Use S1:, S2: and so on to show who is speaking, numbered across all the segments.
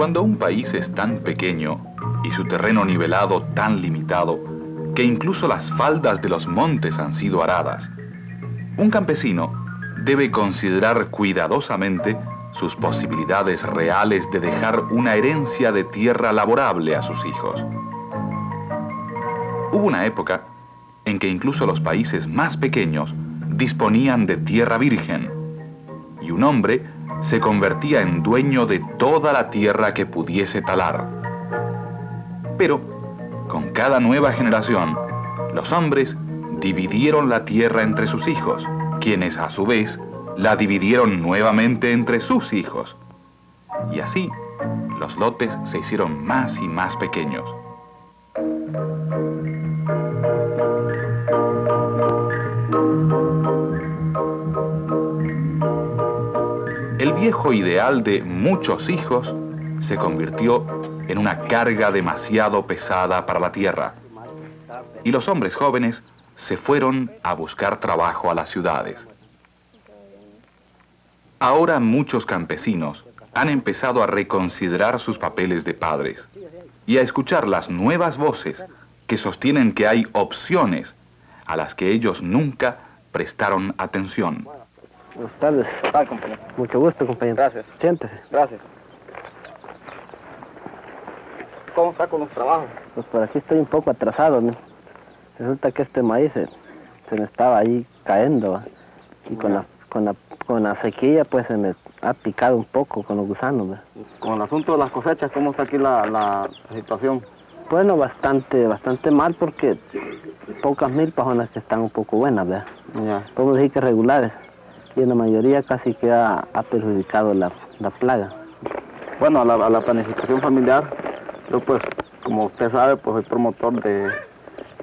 S1: Cuando un país es tan pequeño y su terreno nivelado tan limitado que incluso las faldas de los montes han sido aradas, un campesino debe considerar cuidadosamente sus posibilidades reales de dejar una herencia de tierra laborable a sus hijos. Hubo una época en que incluso los países más pequeños disponían de tierra virgen, y un hombre se convertía en dueño de toda la tierra que pudiese talar. Pero, con cada nueva generación, los hombres dividieron la tierra entre sus hijos, quienes a su vez la dividieron nuevamente entre sus hijos. Y así, los lotes se hicieron más y más pequeños. El viejo ideal de muchos hijos se convirtió en una carga demasiado pesada para la tierra, y los hombres jóvenes se fueron a buscar trabajo a las ciudades. Ahora muchos campesinos han empezado a reconsiderar sus papeles de padres y a escuchar las nuevas voces que sostienen que hay opciones a las que ellos nunca prestaron atención.
S2: Buenas tardes.
S3: Ah, compañero.
S2: Mucho gusto, compañero.
S3: Gracias.
S2: Siéntese.
S3: Gracias. ¿Cómo está con los trabajos?
S2: Pues por aquí estoy un poco atrasado, ¿no? Resulta que este maíz se me estaba ahí cayendo, ¿va? Y con la sequía pues se me ha picado un poco con los gusanos, ¿va?
S3: Con el asunto de las cosechas, ¿cómo está aquí la situación?
S2: Bueno, bastante mal porque pocas milpas son las que están un poco buenas, ¿verdad?
S3: Ya.
S2: Podemos decir que regulares. Y en la mayoría casi que ha perjudicado la plaga.
S3: Bueno, a la planificación familiar, yo pues, como usted sabe, pues soy promotor de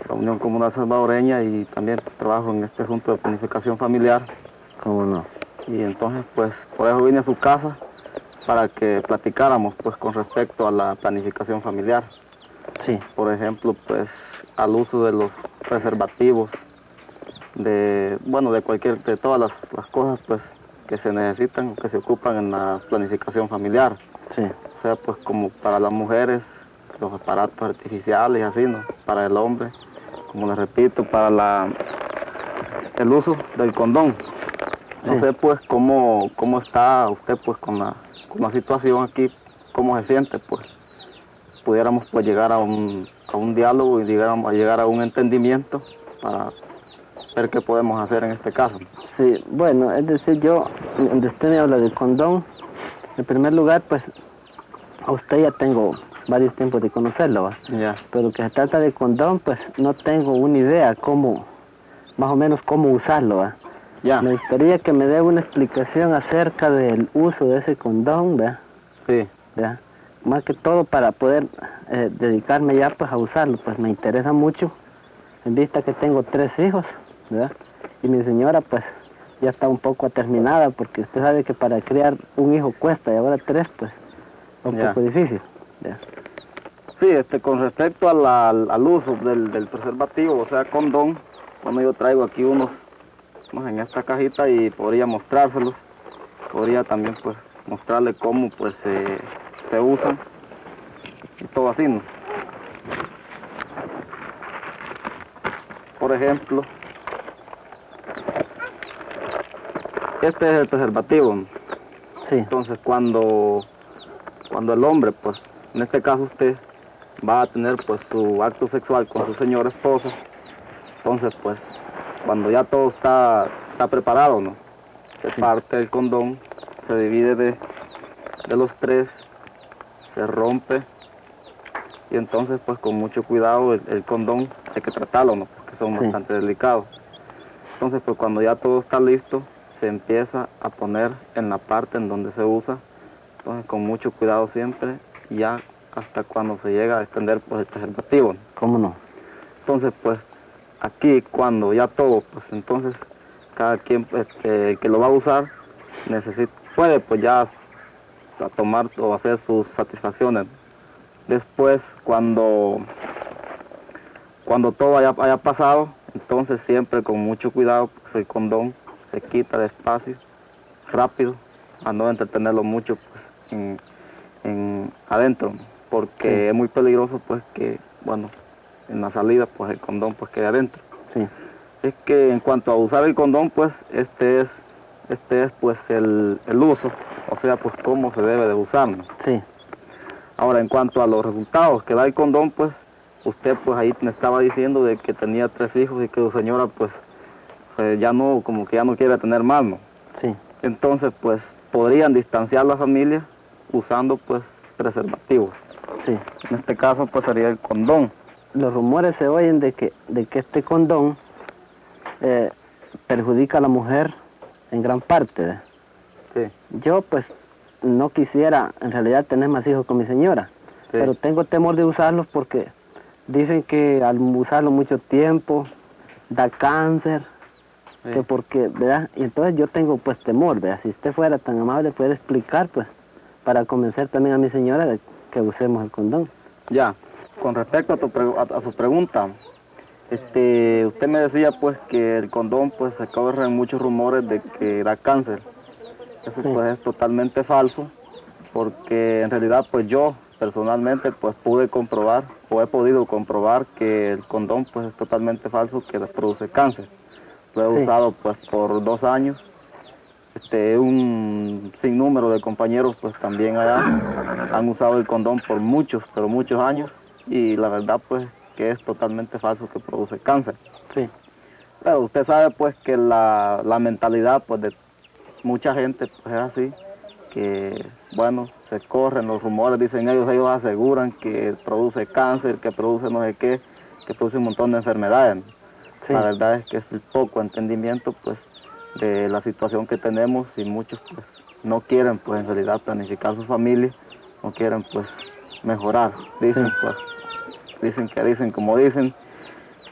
S3: la Unión Comunal Salvadoreña y también trabajo en este asunto de planificación familiar.
S2: ¿Cómo no?
S3: Y entonces, pues, por eso vine a su casa para que platicáramos, pues, con respecto a la planificación familiar.
S2: Sí.
S3: Por ejemplo, pues, al uso de los preservativos, de todas las cosas, pues, que se necesitan, que se ocupan en la planificación familiar.
S2: Sí.
S3: O sea, pues, como para las mujeres, los aparatos artificiales y así, ¿no? Para el hombre, como les repito, para el uso del condón. No
S2: Sí.
S3: sé, pues, cómo está usted, pues, con la situación aquí, cómo se siente, pues. Pudiéramos, pues, llegar a un diálogo y llegar a un entendimiento para ver qué podemos hacer en este caso.
S2: Sí, bueno, es decir, donde usted me habla de condón, en primer lugar, pues, a usted ya tengo varios tiempos de conocerlo, ¿va?
S3: Ya.
S2: Pero que se trata de condón, pues, no tengo una idea más o menos cómo usarlo, ¿va?
S3: Ya.
S2: Me gustaría que me dé una explicación acerca del uso de ese condón, ¿verdad?
S3: Sí.
S2: ¿Verdad? Más que todo para poder dedicarme ya, pues, a usarlo, pues, me interesa mucho, en vista que tengo 3 hijos, ¿verdad? Y mi señora, pues, ya está un poco terminada, porque usted sabe que para criar un hijo cuesta, y ahora 3, pues, es un poco difícil. ¿Ya?
S3: Sí, con respecto al uso del preservativo, o sea, condón, bueno, yo traigo aquí unos en esta cajita y podría mostrárselos. Podría también, pues, mostrarle cómo, pues, se usan y todo así, ¿no? Por ejemplo, este es el preservativo, ¿no?
S2: Sí.
S3: Entonces, cuando el hombre, pues, en este caso usted, va a tener, pues, su acto sexual con su señora esposa, entonces, pues, cuando ya todo está preparado, ¿no? Se parte el condón, se divide de los 3, se rompe, y entonces, pues, con mucho cuidado el condón hay que tratarlo, ¿no? Porque son bastante delicados. Entonces, pues, cuando ya todo está listo, se empieza a poner en la parte en donde se usa, entonces con mucho cuidado siempre, ya hasta cuando se llega a extender, pues, el preservativo, ¿no?
S2: ¿Cómo no?
S3: Entonces, pues, aquí cuando ya todo, pues, entonces cada quien que lo va a usar puede, pues, ya a tomar o hacer sus satisfacciones. Después, cuando todo haya pasado, entonces siempre con mucho cuidado, pues, el condón se quita despacio, rápido, a no entretenerlo mucho, pues, adentro, porque
S2: Sí.
S3: es muy peligroso pues que, bueno, en la salida pues el condón pues quede adentro.
S2: Sí,
S3: Es que en cuanto a usar el condón, pues este es pues el uso, o sea, pues cómo se debe de usar, ¿no?
S2: sí,
S3: Ahora, en cuanto a los resultados que da el condón, pues usted pues ahí me estaba diciendo de que tenía 3 hijos y que su señora pues ya no, como que ya no quiere tener más, ¿no?
S2: sí,
S3: Entonces pues podrían distanciar la familia usando pues preservativos.
S2: sí.
S3: En este caso pues sería el condón.
S2: Los rumores se oyen de que este condón eh, perjudica a la mujer en gran parte, ¿verdad?
S3: Sí,
S2: Yo pues no quisiera en realidad tener más hijos con mi señora,
S3: sí.
S2: pero tengo temor de usarlos porque dicen que al usarlo mucho tiempo da cáncer,
S3: Sí.
S2: que porque, ¿verdad? Y entonces yo tengo pues temor, ¿verdad? Si usted fuera tan amable poder explicar pues para convencer también a mi señora de que usemos el condón.
S3: Ya, con respecto a su pregunta, usted me decía pues que el condón pues se corren muchos rumores de que da cáncer. Eso
S2: Sí.
S3: pues es totalmente falso, porque en realidad pues yo personalmente pues pude comprobar o he podido comprobar que el condón pues es totalmente falso, que produce cáncer. Lo he
S2: Sí.
S3: usado pues por 2 años. Un sinnúmero de compañeros pues también allá han usado el condón por muchos, pero muchos años, y la verdad pues que es totalmente falso que produce cáncer.
S2: Sí,
S3: Pero usted sabe pues que la mentalidad pues de mucha gente pues es así, que bueno, se corren los rumores, dicen ellos aseguran que produce cáncer, que produce no sé qué, que produce un montón de enfermedades.
S2: sí,
S3: La verdad es que es el poco entendimiento pues de la situación que tenemos, y muchos pues no quieren pues en realidad planificar su familia, no quieren pues mejorar. Dicen
S2: Sí.
S3: pues, dicen como dicen,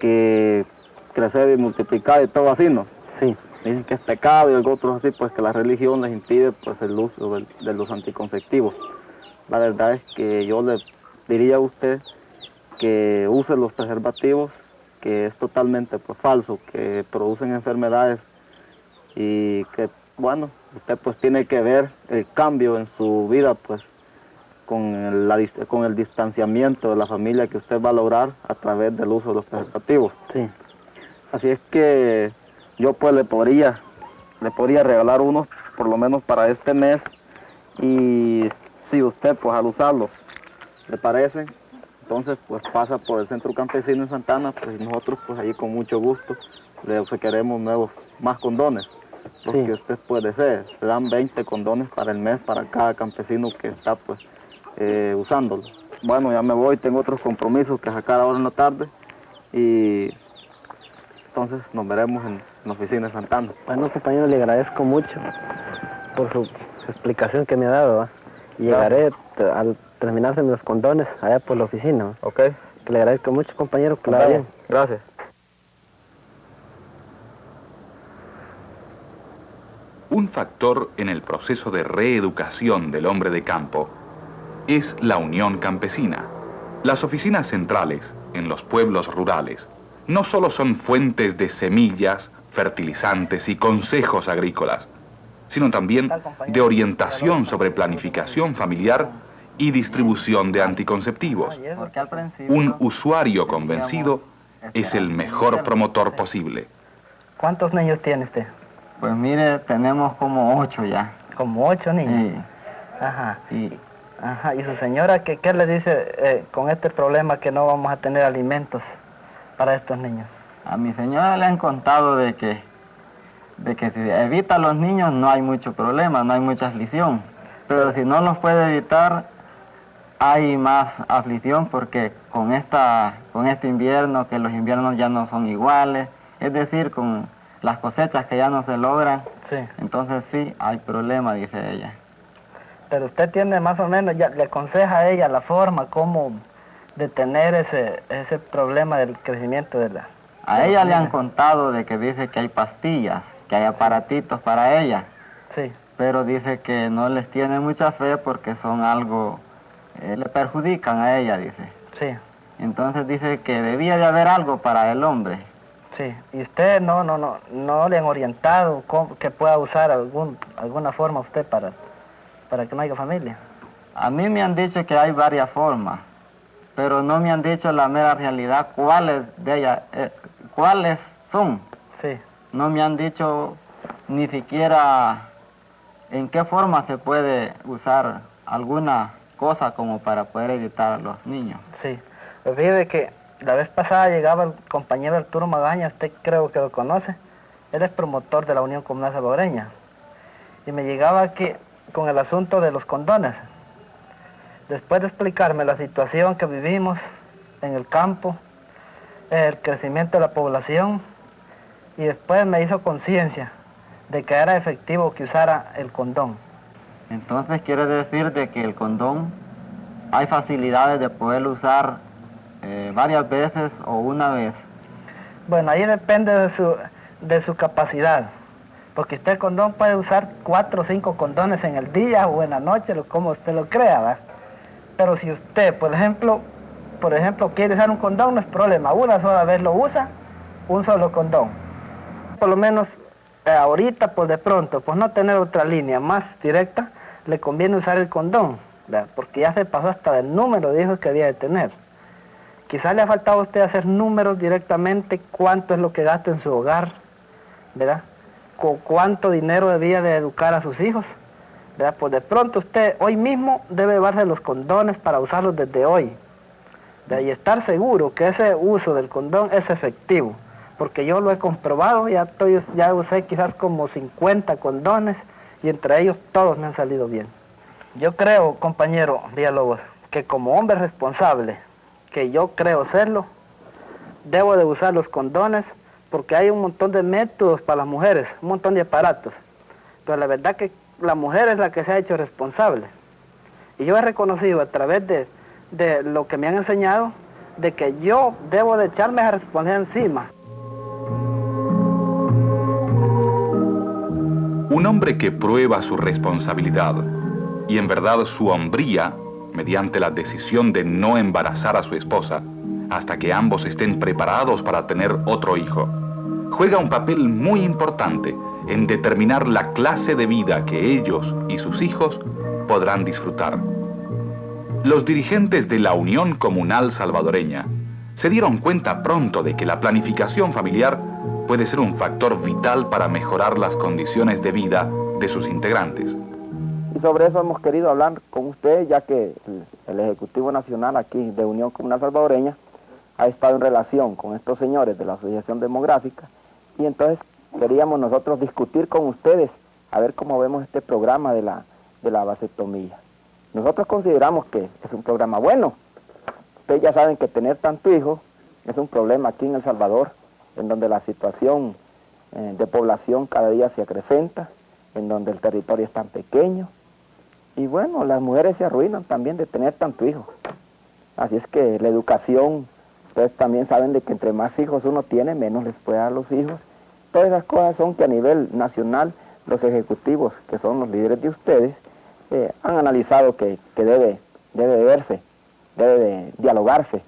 S3: que crecer y multiplicar y todo así, ¿no?
S2: sí,
S3: Dicen que es pecado, y otros así, pues que la religión les impide pues el uso de los anticonceptivos. La verdad es que yo le diría a usted que use los preservativos, que es totalmente pues falso, que producen enfermedades, y que bueno, usted pues tiene que ver el cambio en su vida pues con con el distanciamiento de la familia que usted va a lograr a través del uso de los preservativos.
S2: sí.
S3: Así es que yo pues le podría regalar unos por lo menos para este mes, y si usted pues al usarlos le parece, entonces pues pasa por el Centro Campesino en Santana, pues nosotros pues allí con mucho gusto le ofreceremos más condones, los
S2: Sí.
S3: que usted puede ser. Le dan 20 condones para el mes para cada campesino que está pues usándolo. Bueno, ya me voy, tengo otros compromisos que sacar ahora en la tarde, y entonces nos veremos en la oficina de Santana.
S2: Bueno, compañero, le agradezco mucho por su explicación que me ha dado, ¿va? Y llegaré al terminarse los condones allá por la oficina, ¿va?
S3: Ok,
S2: Que le agradezco mucho, compañero, que la vaya bien.
S3: gracias.
S1: Un factor en el proceso de reeducación del hombre de campo es la unión campesina. Las oficinas centrales en los pueblos rurales no solo son fuentes de semillas, fertilizantes y consejos agrícolas, sino también de orientación sobre planificación familiar y distribución de anticonceptivos. Un usuario convencido es el mejor promotor posible.
S2: ¿Cuántos niños tiene usted?
S4: Pues mire, tenemos como 8 ya.
S2: Como 8 niños.
S4: Sí.
S2: Ajá.
S4: Y
S2: Ajá. ¿Y su señora qué le dice con este problema que no vamos a tener alimentos para estos niños?
S4: a mi señora le han contado de que si evita a los niños no hay mucho problema, no hay mucha aflicción. Pero si no los puede evitar, hay más aflicción, porque con este invierno, que los inviernos ya no son iguales, es decir, con las cosechas que ya no se logran,
S2: Sí.
S4: entonces sí hay problema, dice ella.
S2: Pero usted tiene más o menos, ya le aconseja a ella la forma, cómo detener ese problema del crecimiento de la...
S4: A ella le han contado de que dice que hay pastillas, que hay aparatitos para ella,
S2: Sí,
S4: pero dice que no les tiene mucha fe porque son algo, le perjudican a ella, dice.
S2: sí,
S4: Entonces dice que debía de haber algo para el hombre.
S2: sí. ¿Y usted no le han orientado que pueda usar alguna forma usted para que no haya familia?
S4: A mí me han dicho que hay varias formas, pero no me han dicho la mera realidad cuáles de ellas, cuáles son.
S2: Sí.
S4: No me han dicho ni siquiera en qué forma se puede usar alguna cosa como para poder evitar a los niños.
S2: Sí. Pues fíjate que la vez pasada llegaba el compañero Arturo Magaña, usted creo que lo conoce. Él es promotor de la Unión Comunal Salvadoreña. Y me llegaba aquí con el asunto de los condones. Después de explicarme la situación que vivimos en el campo, el crecimiento de la población, y después me hizo conciencia de que era efectivo que usara el condón.
S4: Entonces quiere decir de que el condón hay facilidades de poderlo usar varias veces o una vez.
S2: Bueno, ahí depende de su capacidad, porque usted el condón puede usar 4 o 5 condones en el día o en la noche, como usted lo crea, ¿verdad? Pero si usted, por ejemplo, quiere usar un condón, no es problema, una sola vez lo usa, un solo condón. Por lo menos ahorita, pues de pronto, pues no tener otra línea más directa, le conviene usar el condón, ¿verdad? Porque ya se pasó hasta del número de hijos que había de tener. Quizás le ha faltado a usted hacer números directamente, cuánto es lo que gasta en su hogar, ¿verdad? Con cuánto dinero debía de educar a sus hijos, ¿verdad? Pues de pronto usted hoy mismo debe llevarse los condones para usarlos desde hoy, ¿verdad? Y estar seguro que ese uso del condón es efectivo, porque yo lo he comprobado, ya usé quizás como 50 condones y entre ellos todos me han salido bien. Yo creo, compañero Villalobos, que como hombre responsable, que yo creo serlo, debo de usar los condones porque hay un montón de métodos para las mujeres, un montón de aparatos. Pero la verdad que la mujer es la que se ha hecho responsable. Y yo he reconocido a través de lo que me han enseñado, de que yo debo de echarme esa responsabilidad encima.
S1: Un hombre que prueba su responsabilidad y en verdad su hombría mediante la decisión de no embarazar a su esposa hasta que ambos estén preparados para tener otro hijo, juega un papel muy importante en determinar la clase de vida que ellos y sus hijos podrán disfrutar. Los dirigentes de la Unión Comunal Salvadoreña se dieron cuenta pronto de que la planificación familiar puede ser un factor vital para mejorar las condiciones de vida de sus integrantes.
S3: Y sobre eso hemos querido hablar con ustedes, ya que el Ejecutivo Nacional aquí de Unión Comunal Salvadoreña ha estado en relación con estos señores de la Asociación Demográfica, y entonces queríamos nosotros discutir con ustedes a ver cómo vemos este programa de la vasectomía. Nosotros consideramos que es un programa bueno. Ustedes ya saben que tener tanto hijo es un problema aquí en El Salvador, en donde la situación de población cada día se acrecenta, en donde el territorio es tan pequeño. Y bueno, las mujeres se arruinan también de tener tanto hijo. Así es que la educación, ustedes también saben de que entre más hijos uno tiene, menos les puede dar a los hijos. Todas esas cosas son que a nivel nacional los ejecutivos, que son los líderes de ustedes, han analizado que debe verse, debe de dialogarse.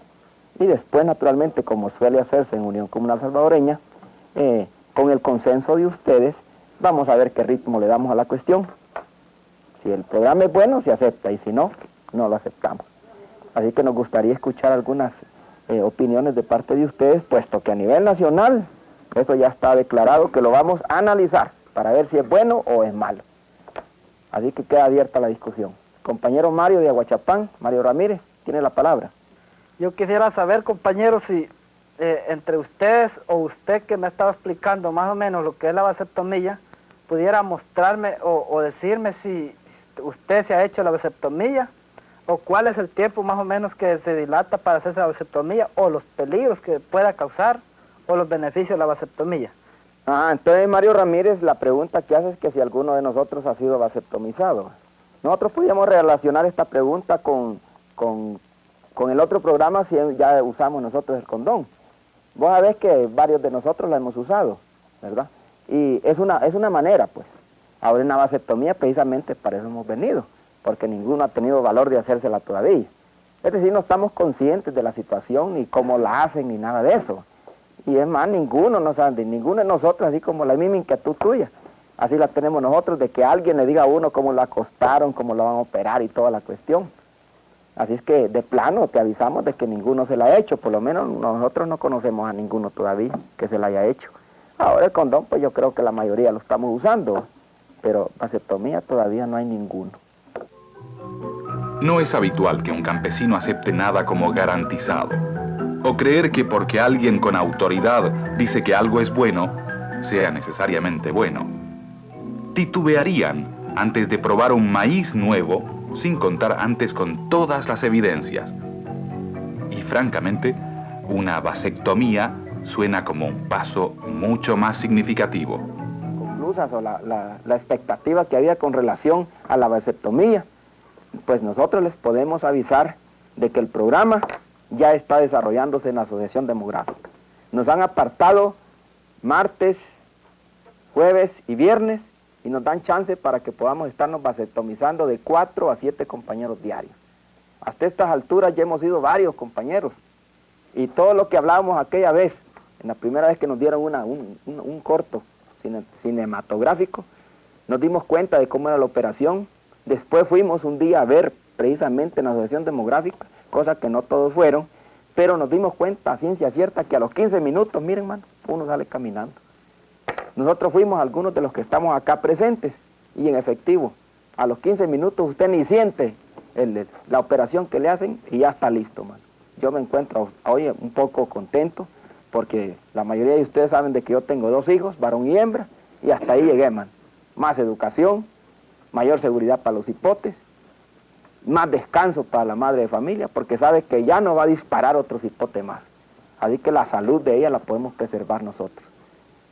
S3: Y después, naturalmente, como suele hacerse en Unión Comunal Salvadoreña, con el consenso de ustedes, vamos a ver qué ritmo le damos a la cuestión. Si el programa es bueno, se acepta, y si no, no lo aceptamos. Así que nos gustaría escuchar algunas opiniones de parte de ustedes, puesto que a nivel nacional, eso ya está declarado que lo vamos a analizar, para ver si es bueno o es malo. Así que queda abierta la discusión. Compañero Mario de Aguachapán, Mario Ramírez, tiene la palabra.
S2: Yo quisiera saber, compañeros, si entre ustedes o usted que me estaba explicando más o menos lo que es la vasectomía, pudiera mostrarme o decirme si usted se ha hecho la vasectomía o cuál es el tiempo más o menos que se dilata para hacerse la vasectomía o los peligros que pueda causar o los beneficios de la vasectomía.
S3: Entonces Mario Ramírez, la pregunta que hace es que si alguno de nosotros ha sido vasectomizado. Nosotros podríamos relacionar esta pregunta con el otro programa si ya usamos nosotros el condón. Vos sabés que varios de nosotros la hemos usado, ¿verdad? Y es una manera, pues. Ahora una vasectomía precisamente para eso hemos venido, porque ninguno ha tenido valor de hacérsela todavía. Es decir, no estamos conscientes de la situación, ni cómo la hacen, ni nada de eso. Y es más, ninguno de nosotros, así como la misma inquietud tuya,
S5: así la tenemos nosotros, de que alguien le diga a uno cómo lo acostaron, cómo lo van a operar y toda la cuestión. Así es que de plano te avisamos de que ninguno se la ha hecho, por lo menos nosotros no conocemos a ninguno todavía que se la haya hecho. Ahora el condón, pues yo creo que la mayoría lo estamos usando, pero vasectomía todavía no hay ninguno.
S1: No es habitual que un campesino acepte nada como garantizado, o creer que porque alguien con autoridad dice que algo es bueno, sea necesariamente bueno. Titubearían antes de probar un maíz nuevo, sin contar antes con todas las evidencias. Y francamente, una vasectomía suena como un paso mucho más significativo.
S5: Conclusas o la expectativa que había con relación a la vasectomía, pues nosotros les podemos avisar de que el programa ya está desarrollándose en la Asociación Demográfica. Nos han apartado martes, jueves y viernes y nos dan chance para que podamos estarnos vasectomizando de 4 a 7 compañeros diarios. Hasta estas alturas ya hemos sido varios compañeros y todo lo que hablábamos aquella vez, en la primera vez que nos dieron un corto cinematográfico, nos dimos cuenta de cómo era la operación. Después fuimos un día a ver precisamente en la Asociación Demográfica, cosa que no todos fueron, pero nos dimos cuenta a ciencia cierta que a los 15 minutos, miren hermano, uno sale caminando. Nosotros fuimos algunos de los que estamos acá presentes y en efectivo, a los 15 minutos usted ni siente la operación que le hacen y ya está listo, mano. Yo me encuentro hoy un poco contento porque la mayoría de ustedes saben de que yo tengo 2 hijos, varón y hembra, y hasta ahí llegué, man. Más educación, mayor seguridad para los hipotes, más descanso para la madre de familia, porque sabe que ya no va a disparar otros hipotes más. Así que la salud de ella la podemos preservar nosotros.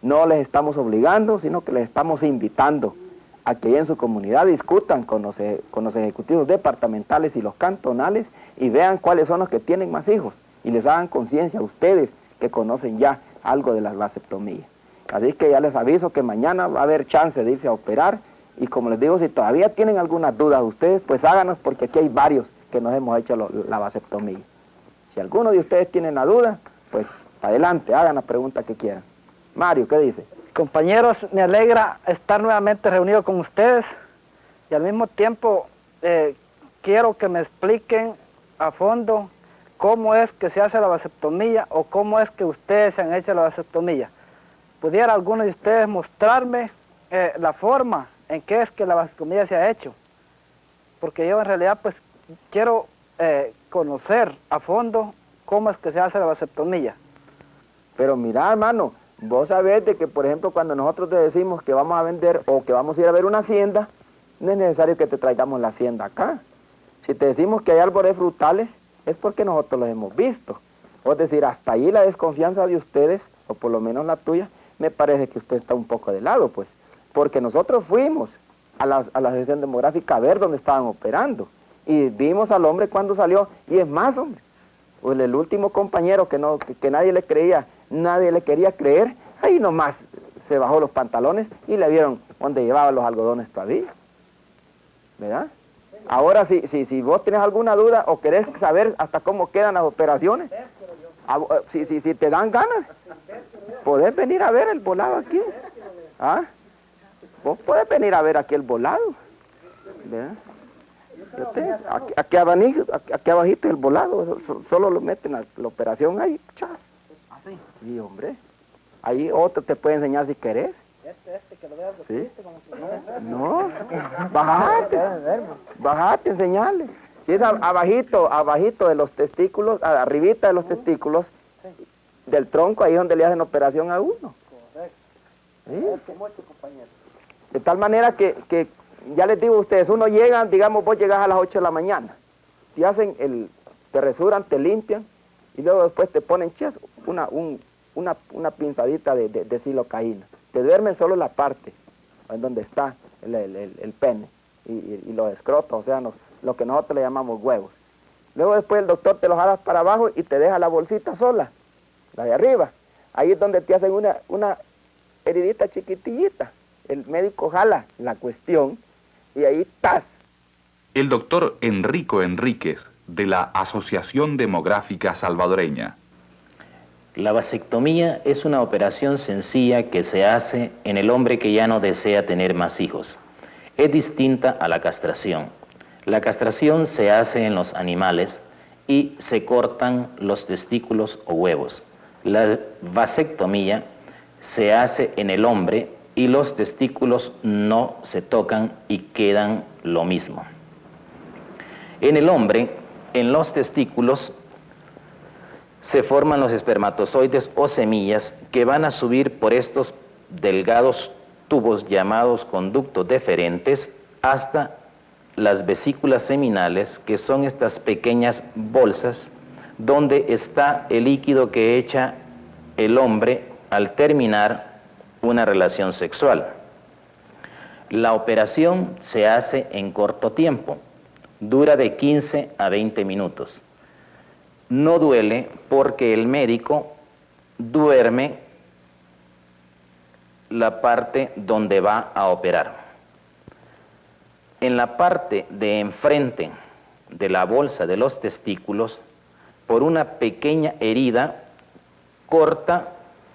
S5: No les estamos obligando, sino que les estamos invitando a que en su comunidad discutan con los ejecutivos departamentales y los cantonales y vean cuáles son los que tienen más hijos y les hagan conciencia a ustedes que conocen ya algo de la vasectomía. Así que ya les aviso que mañana va a haber chance de irse a operar y como les digo, si todavía tienen algunas dudas ustedes, pues háganos porque aquí hay varios que nos hemos hecho la vasectomía. Si alguno de ustedes tiene la duda, pues adelante, hagan la pregunta que quieran. Mario, ¿qué dice?
S2: Compañeros, me alegra estar nuevamente reunido con ustedes y al mismo tiempo quiero que me expliquen a fondo cómo es que se hace la vasectomía o cómo es que ustedes se han hecho la vasectomía. ¿Pudiera alguno de ustedes mostrarme la forma en que es que la vasectomía se ha hecho? Porque yo en realidad pues quiero conocer a fondo cómo es que se hace la vasectomía.
S5: Pero mira, hermano, vos sabés de que, por ejemplo, cuando nosotros te decimos que vamos a vender o que vamos a ir a ver una hacienda, no es necesario que te traigamos la hacienda acá. Si te decimos que hay árboles frutales, es porque nosotros los hemos visto. O es decir, hasta ahí la desconfianza de ustedes, o por lo menos la tuya, me parece que usted está un poco de lado, pues. Porque nosotros fuimos a la Asociación Demográfica a ver dónde estaban operando. Y vimos al hombre cuando salió, y es más, hombre. Pues el último compañero que nadie le creía, nadie le quería creer, ahí nomás se bajó los pantalones y le vieron dónde llevaban los algodones todavía. ¿Verdad? Ahora, si vos tenés alguna duda o querés saber hasta cómo quedan las operaciones, si te dan ganas, podés venir a ver el volado aquí. ¿Ah? Vos podés venir a ver aquí el volado. ¿Verdad? Aquí abajito el volado, solo lo meten a la operación ahí, chas.
S2: ¿Así?
S5: Sí, hombre. Ahí otro te puede enseñar si querés.
S2: Que lo veas de
S5: ¿Sí?
S2: como si
S5: No, bajate, enseñarle. Si es abajito de los testículos, arribita de los testículos, del tronco, ahí es donde le hacen operación a uno.
S2: Correcto.
S5: ¿Sí? De tal manera que ya les digo a ustedes, uno llega, digamos, vos llegás a las 8 de la mañana, te resuran, te limpian, y luego después te ponen una pinzadita de silocaína. Te duermen solo la parte en donde está el pene y los escrotos, o sea, lo que nosotros le llamamos huevos. Luego después el doctor te los jala para abajo y te deja la bolsita sola, la de arriba. Ahí es donde te hacen una heridita chiquitillita. El médico jala la cuestión y ahí estás.
S1: El doctor Enrico Enríquez, de la Asociación Demográfica Salvadoreña.
S6: La vasectomía es una operación sencilla que se hace en el hombre que ya no desea tener más hijos. Es distinta a la castración. La castración se hace en los animales y se cortan los testículos o huevos. La vasectomía se hace en el hombre y los testículos no se tocan y quedan lo mismo. En el hombre, en los testículos, se forman los espermatozoides o semillas que van a subir por estos delgados tubos llamados conductos deferentes hasta las vesículas seminales, que son estas pequeñas bolsas donde está el líquido que echa el hombre al terminar una relación sexual. La operación se hace en corto tiempo, dura de 15 a 20 minutos. No duele porque el médico duerme la parte donde va a operar. En la parte de enfrente de la bolsa de los testículos, por una pequeña herida, corta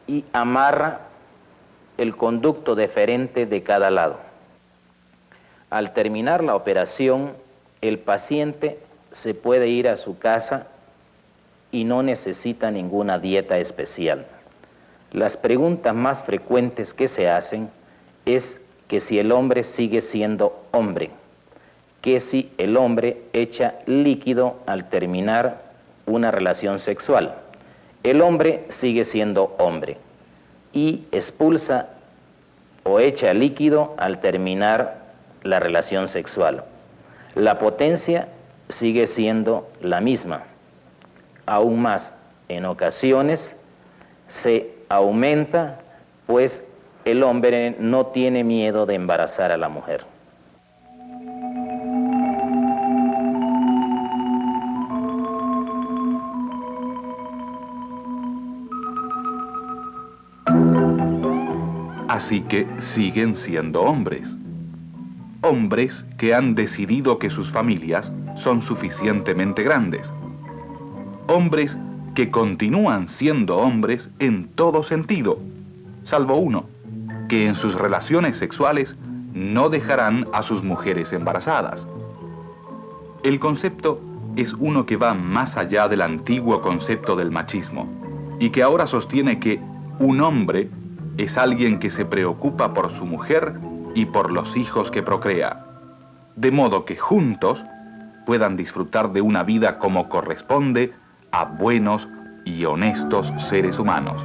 S6: y amarra el conducto deferente de cada lado. Al terminar la operación, el paciente se puede ir a su casa y no necesita ninguna dieta especial. Las preguntas más frecuentes que se hacen es que si el hombre sigue siendo hombre, que si el hombre echa líquido al terminar una relación sexual. El hombre sigue siendo hombre y expulsa o echa líquido al terminar la relación sexual. La potencia sigue siendo la misma. Aún más, en ocasiones se aumenta, pues el hombre no tiene miedo de embarazar a la mujer.
S1: Así que siguen siendo hombres. Hombres que han decidido que sus familias son suficientemente grandes. Hombres que continúan siendo hombres en todo sentido, salvo uno, que en sus relaciones sexuales no dejarán a sus mujeres embarazadas. El concepto es uno que va más allá del antiguo concepto del machismo y que ahora sostiene que un hombre es alguien que se preocupa por su mujer y por los hijos que procrea, de modo que juntos puedan disfrutar de una vida como corresponde a buenos y honestos seres humanos.